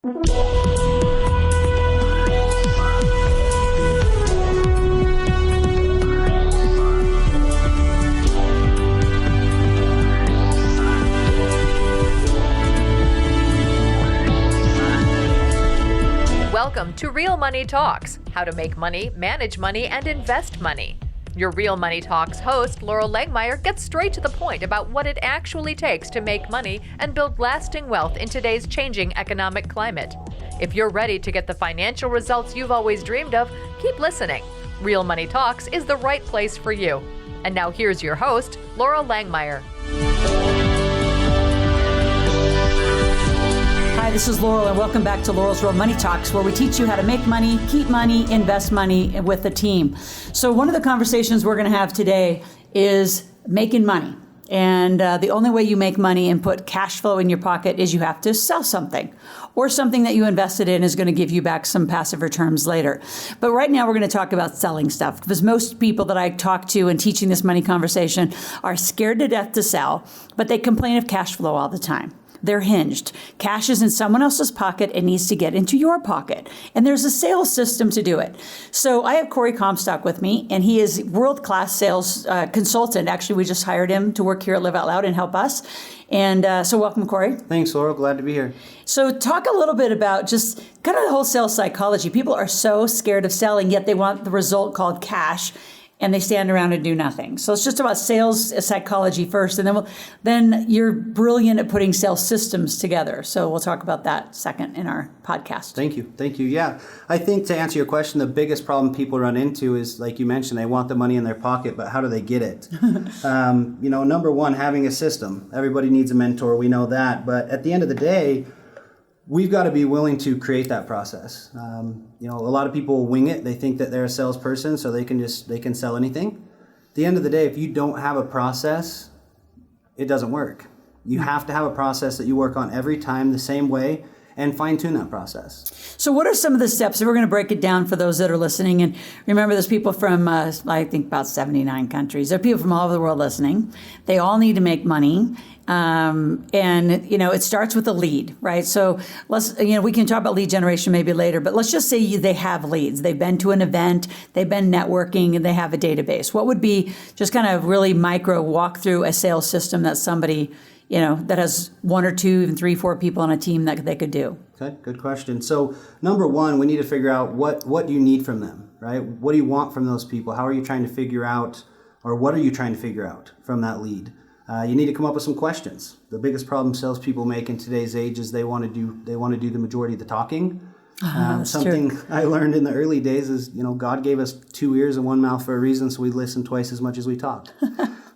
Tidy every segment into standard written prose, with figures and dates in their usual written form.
Welcome to Real Money Talks, how to make money, manage money, and invest money. Your Real Money Talks host, Laurel Langmeyer, gets straight to the point about what it actually takes to make money and build lasting wealth in today's changing economic climate. If you're ready to get the financial results you've always dreamed of, keep listening. Real Money Talks is the right place for you. And now here's your host, Laurel Langmeyer. Hi, this is Laurel, and welcome back to Laurel's Real Money Talks, where we teach you how to make money, keep money, invest money with a team. So one of the conversations we're going to have today is making money. And the only way you make money and put cash flow in your pocket is you have to sell something, or something that you invested in is going to give you back some passive returns later. But right now we're going to talk about selling stuff, because most people that I talk to and teaching this money conversation are scared to death to sell, but they complain of cash flow all the time. They're hinged. Cash is in someone else's pocket. It needs to get into your pocket. And there's a sales system to do it. So I have Cory Comstock with me, and he is world-class sales consultant. Actually, we just hired him to work here at Live Out Loud and help us. And so welcome, Cory. Thanks, Laurel. Glad to be here. So talk a little bit about just kind of the whole sales psychology. People are so scared of selling, yet they want the result called cash, and they stand around and do nothing. So it's just about sales psychology first, and then you're brilliant at putting sales systems together. So we'll talk about that second in our podcast. Thank you. Yeah, I think to answer your question, the biggest problem people run into is, like you mentioned, they want the money in their pocket, but how do they get it? Number one, having a system. Everybody needs a mentor. We know that. But at the end of the day, we've got to be willing to create that process. A lot of people wing it. They think that they're a salesperson, so they can sell anything. At the end of the day, if you don't have a process, it doesn't work. You have to have a process that you work on every time the same way and fine-tune that process. So what are some of the steps? We're going to break it down for those that are listening. And remember, there's people from, I think, about 79 countries. There are people from all over the world listening. They all need to make money. It starts with a lead, right? So we can talk about lead generation maybe later, but let's just say they have leads. They've been to an event, they've been networking, and they have a database. What would be just kind of really micro walk through a sales system that somebody, that has one or two, even 3, 4 people on a team that they could do? Okay, good question. So number one, we need to figure out what you need from them, right? What do you want from those people? How are you trying to figure out, or what are you trying to figure out from that lead? You need to come up with some questions. The biggest problem salespeople make in today's age is they want to do the majority of the talking. Something true. I learned in the early days is, God gave us 2 ears and 1 mouth for a reason, so we listen twice as much as we talk.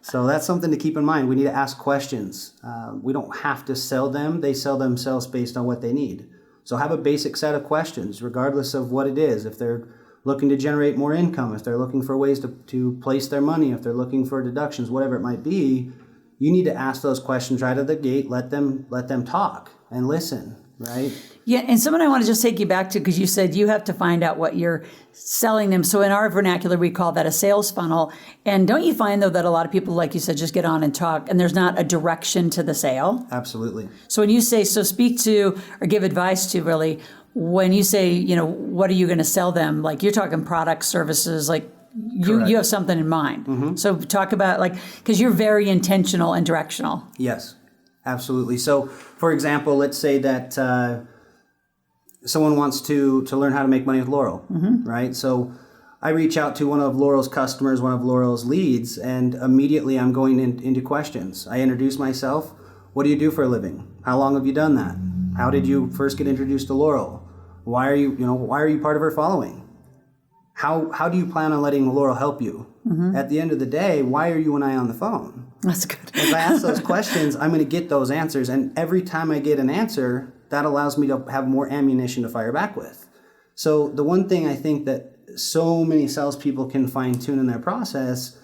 So that's something to keep in mind. We need to ask questions. We don't have to sell them. They sell themselves based on what they need. So have a basic set of questions, regardless of what it is. If they're looking to generate more income, if they're looking for ways to place their money, if they're looking for deductions, whatever it might be, you need to ask those questions right out of the gate. Let them talk and listen, right? Yeah, and someone I want to just take you back to, because you said you have to find out what you're selling them. So in our vernacular, we call that a sales funnel. And don't you find, though, that a lot of people, like you said, just get on and talk, and there's not a direction to the sale? Absolutely. So when you say, speak to or give advice to, really, when you say, what are you going to sell them? Like, you're talking products, services, like, you have something in mind. Mm-hmm. So talk about, because you're very intentional and directional. Yes, absolutely. So, for example, let's say that someone wants to learn how to make money with Laurel, mm-hmm. right? So I reach out to one of Laurel's customers, one of Laurel's leads, and immediately I'm going into questions. I introduce myself. What do you do for a living? How long have you done that? How did you first get introduced to Laurel? Why are you part of her following? How do you plan on letting Laurel help you? Mm-hmm. At the end of the day, why are you and I on the phone? That's good. If I ask those questions, I'm going to get those answers. And every time I get an answer, that allows me to have more ammunition to fire back with. So the one thing I think that so many salespeople can fine tune in their process,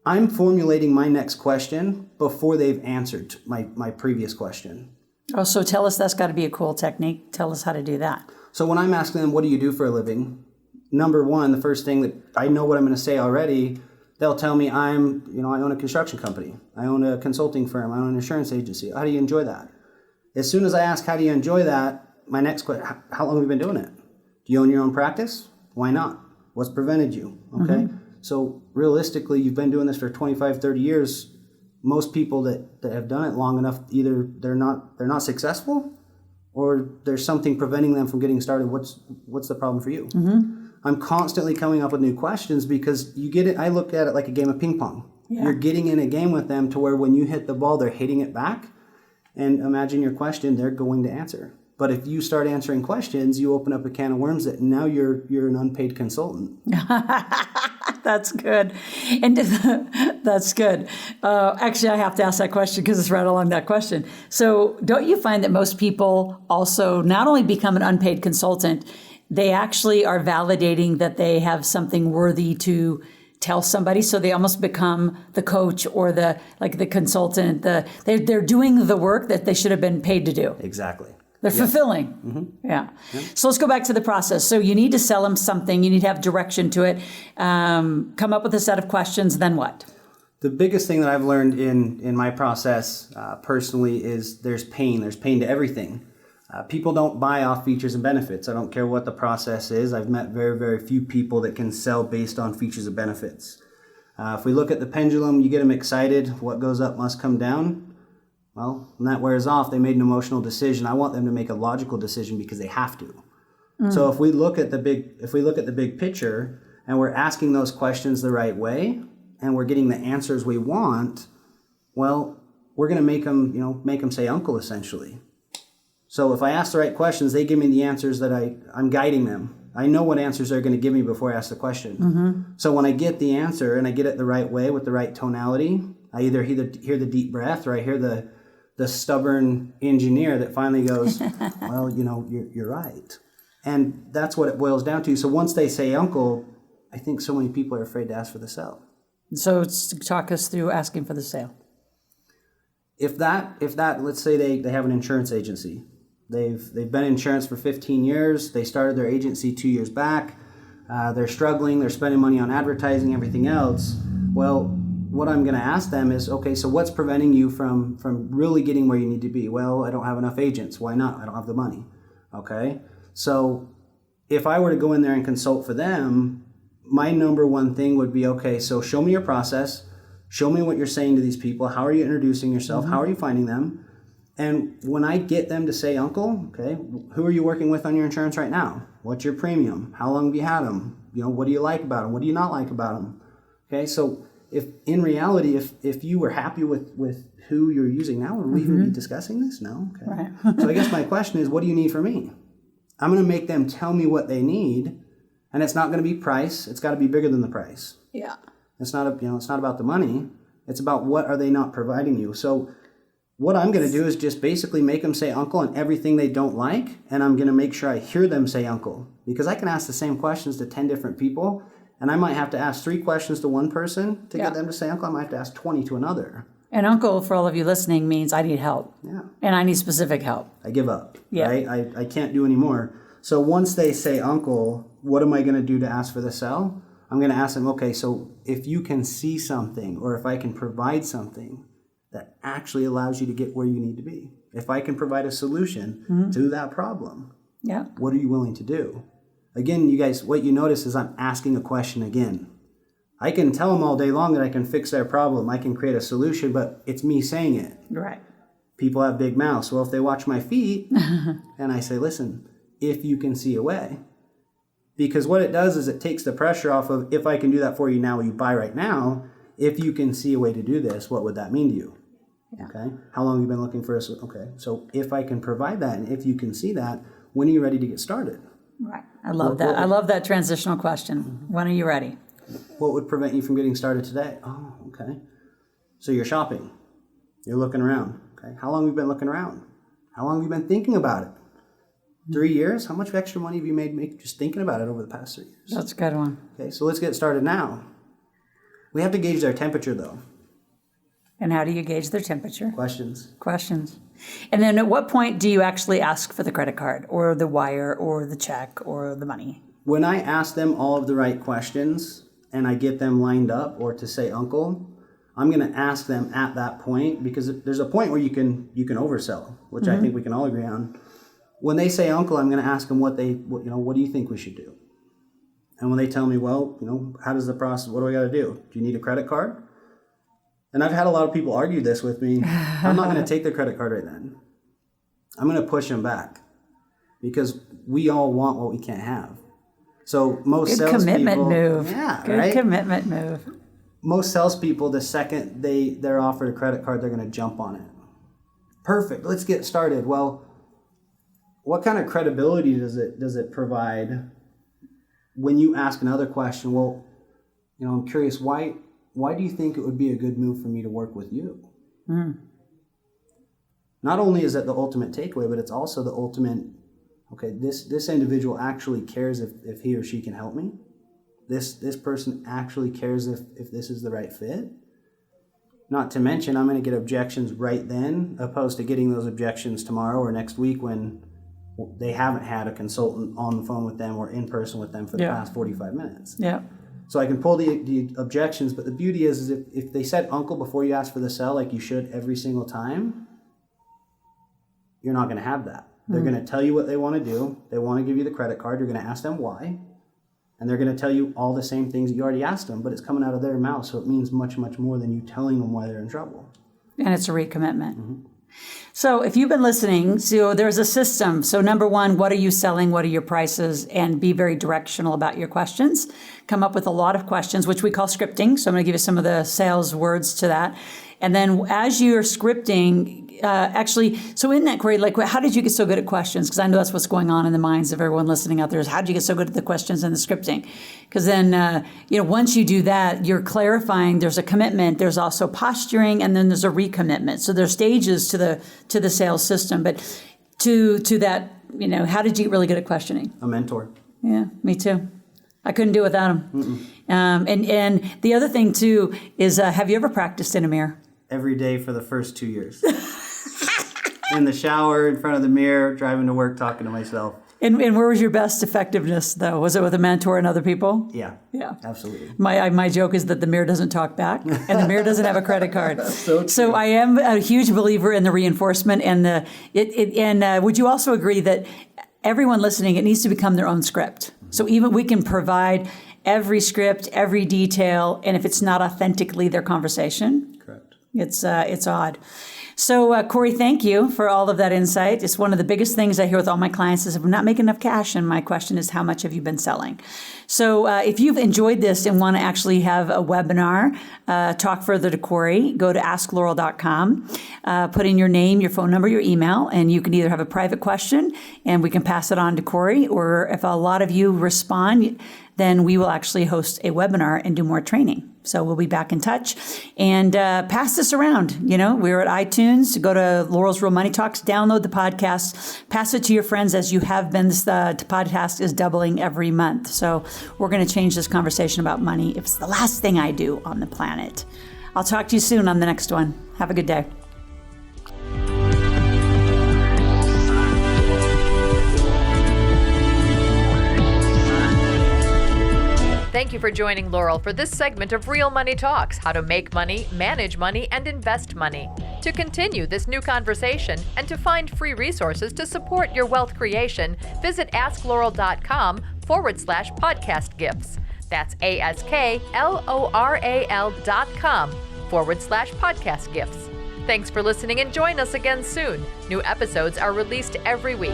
I'm formulating my next question before they've answered my previous question. Oh, so tell us, that's got to be a cool technique. Tell us how to do that. So when I'm asking them, what do you do for a living? Number one, the first thing that I know what I'm going to say already, they'll tell me I own a construction company. I own a consulting firm. I own an insurance agency. How do you enjoy that? As soon as I ask, how do you enjoy that? my next question, how long have you been doing it? Do you own your own practice? Why not? What's prevented you? Okay. So realistically, you've been doing this for 25, 30 years. Most people that have done it long enough, either they're not successful, or there's something preventing them from getting started. What's the problem for you? I'm constantly coming up with new questions because you get it. I look at it like a game of ping pong. Yeah. You're getting in a game with them to where when you hit the ball, they're hitting it back. And imagine your question, they're going to answer. But if you start answering questions, you open up a can of worms that now you're an unpaid consultant. That's good. And that's good. Actually, I have to ask that question because it's right along that question. So don't you find that most people also not only become an unpaid consultant, they actually are validating that they have something worthy to tell somebody, so they almost become the coach or the consultant. They're doing the work that they should have been paid to do. Exactly. They're fulfilling. Yeah. So let's go back to the process. So you need to sell them something. You need to have direction to it. Come up with a set of questions. Then what? The biggest thing that I've learned in my process personally is there's pain. There's pain to everything. People don't buy off features and benefits. I don't care what the process is. I've met very, very few people that can sell based on features and benefits. If we look at the pendulum, you get them excited. What goes up must come down. Well, when that wears off, they made an emotional decision. I want them to make a logical decision because they have to. So if we look at the big picture and we're asking those questions the right way and we're getting the answers we want, well, we're going to make them say uncle essentially. So if I ask the right questions, they give me the answers that I'm guiding them. I know what answers they're going to give me before I ask the question. So when I get the answer and I get it the right way with the right tonality, I either hear the deep breath or I hear the stubborn engineer that finally goes, well, you're right. And that's what it boils down to. So once they say uncle, I think so many people are afraid to ask for the sale. So talk us through asking for the sale. If that, let's say they have an insurance agency. They've been in insurance for 15 years. They started their agency 2 years back. They're struggling. They're spending money on advertising, everything else. Well, what I'm going to ask them is, okay, so what's preventing you from really getting where you need to be? Well, I don't have enough agents. Why not? I don't have the money. Okay. So if I were to go in there and consult for them, my number one thing would be, okay, so show me your process. Show me what you're saying to these people. How are you introducing yourself? How are you finding them? And when I get them to say, uncle, okay, who are you working with on your insurance right now? What's your premium? How long have you had them? What do you like about them? What do you not like about them? Okay, so if in reality, if you were happy with who you're using now, would we even be discussing this? No? Okay. Right. So I guess my question is, what do you need from me? I'm going to make them tell me what they need, and it's not going to be price. It's got to be bigger than the price. Yeah. It's not it's not about the money. It's about what are they not providing you. So what I'm going to do is just basically make them say uncle on everything they don't like, and I'm going to make sure I hear them say uncle, because I can ask the same questions to 10 different people, and I might have to ask 3 questions to one person to get them to say uncle. I might have to ask 20 to another. And uncle, for all of you listening, means I need help. Yeah. And I need specific help. I give up. Yeah. Right? I can't do anymore. So once they say uncle, what am I going to do to ask for the sell? I'm going to ask them, okay, so if you can see something, or if I can provide something that actually allows you to get where you need to be, if I can provide a solution to that problem, what are you willing to do? Again, you guys, what you notice is I'm asking a question again. I can tell them all day long that I can fix their problem. I can create a solution, but it's me saying it. Right. People have big mouths. Well, if they watch my feet and I say, listen, if you can see a way. Because what it does is it takes the pressure off of, if I can do that for you now, will you buy right now? If you can see a way to do this, what would that mean to you? Yeah. Okay. How long have you been looking for us? Okay. So if I can provide that, and if you can see that, when are you ready to get started? Right. I love that. I love that transitional question. When are you ready? What would prevent you from getting started today? Oh, okay. So you're shopping. You're looking around. Okay. How long have you been looking around? How long have you been thinking about it? 3 years? How much extra money have you made just thinking about it over the past 3 years? That's a good one. Okay, so let's get started now. We have to gauge their temperature, though. And how do you gauge their temperature? Questions. And then at what point do you actually ask for the credit card or the wire or the check or the money? When I ask them all of the right questions and I get them lined up or to say uncle, I'm going to ask them at that point, because there's a point where you can oversell, which I think we can all agree on. When they say uncle, I'm going to ask them what do you think we should do? And when they tell me, well, how does the process, what do I got to do? Do you need a credit card? And I've had a lot of people argue this with me. I'm not going to take their credit card right then. I'm going to push them back because we all want what we can't have. So most salespeople, commitment move. Yeah, Good right? commitment move. Most salespeople, the second they're offered a credit card, they're going to jump on it. Perfect. Let's get started. Well, what kind of credibility does it provide when you ask another question? Well, I'm curious, why do you think it would be a good move for me to work with you? Not only is that the ultimate takeaway, but it's also the ultimate, okay, this individual actually cares if he or she can help me. This person actually cares if this is the right fit. Not to mention, I'm going to get objections right then, opposed to getting those objections tomorrow or next week when they haven't had a consultant on the phone with them or in person with them for the past 45 minutes. Yeah. So I can pull the objections, but the beauty is if they said uncle before you ask for the sell, like you should every single time, you're not going to have that. They're going to tell you what they want to do. They want to give you the credit card. You're going to ask them why. And they're going to tell you all the same things that you already asked them, but it's coming out of their mouth, so it means much, much more than you telling them why they're in trouble. And it's a recommitment. So if you've been listening, so there's a system. So number one, what are you selling? What are your prices? And be very directional about your questions. Come up with a lot of questions, which we call scripting. So I'm going to give you some of the sales words to that. And then as you're scripting, so in that, Cory, like, how did you get so good at questions? Because I know that's what's going on in the minds of everyone listening out there is how did you get so good at the questions and the scripting? Because then, once you do that, you're clarifying there's a commitment, there's also posturing, and then there's a recommitment. So there's stages to the sales system. But to that, how did you get really good at questioning? A mentor. Yeah, me too. I couldn't do it without him. And the other thing too is, have you ever practiced in a mirror? Every day for the first 2 years. In the shower, in front of the mirror, driving to work, talking to myself. And where was your best effectiveness, though? Was it with a mentor and other people? Yeah. Yeah. Absolutely. My joke is that the mirror doesn't talk back, and the mirror doesn't have a credit card. So I am a huge believer in the reinforcement, and would you also agree that everyone listening, it needs to become their own script? So even we can provide every script, every detail, and if it's not authentically their conversation, correct. It's odd. So, Cory, thank you for all of that insight. It's one of the biggest things I hear with all my clients is I'm not making enough cash, and my question is, how much have you been selling? So if you've enjoyed this and want to actually have a webinar, talk further to Cory, go to asklaurel.com, put in your name, your phone number, your email, and you can either have a private question, and we can pass it on to Cory, or if a lot of you respond, then we will actually host a webinar and do more training. So we'll be back in touch and pass this around. We're at iTunes. Go to Laurel's Real Money Talks, download the podcast, pass it to your friends as you have been. This podcast is doubling every month. So we're going to change this conversation about money. It's the last thing I do on the planet. I'll talk to you soon on the next one. Have a good day. Thank you for joining Laurel for this segment of Real Money Talks, how to make money, manage money, and invest money. To continue this new conversation and to find free resources to support your wealth creation, visit asklaurel.com/podcast gifts. That's ASKLORAL.com/podcast gifts. Thanks for listening and join us again soon. New episodes are released every week.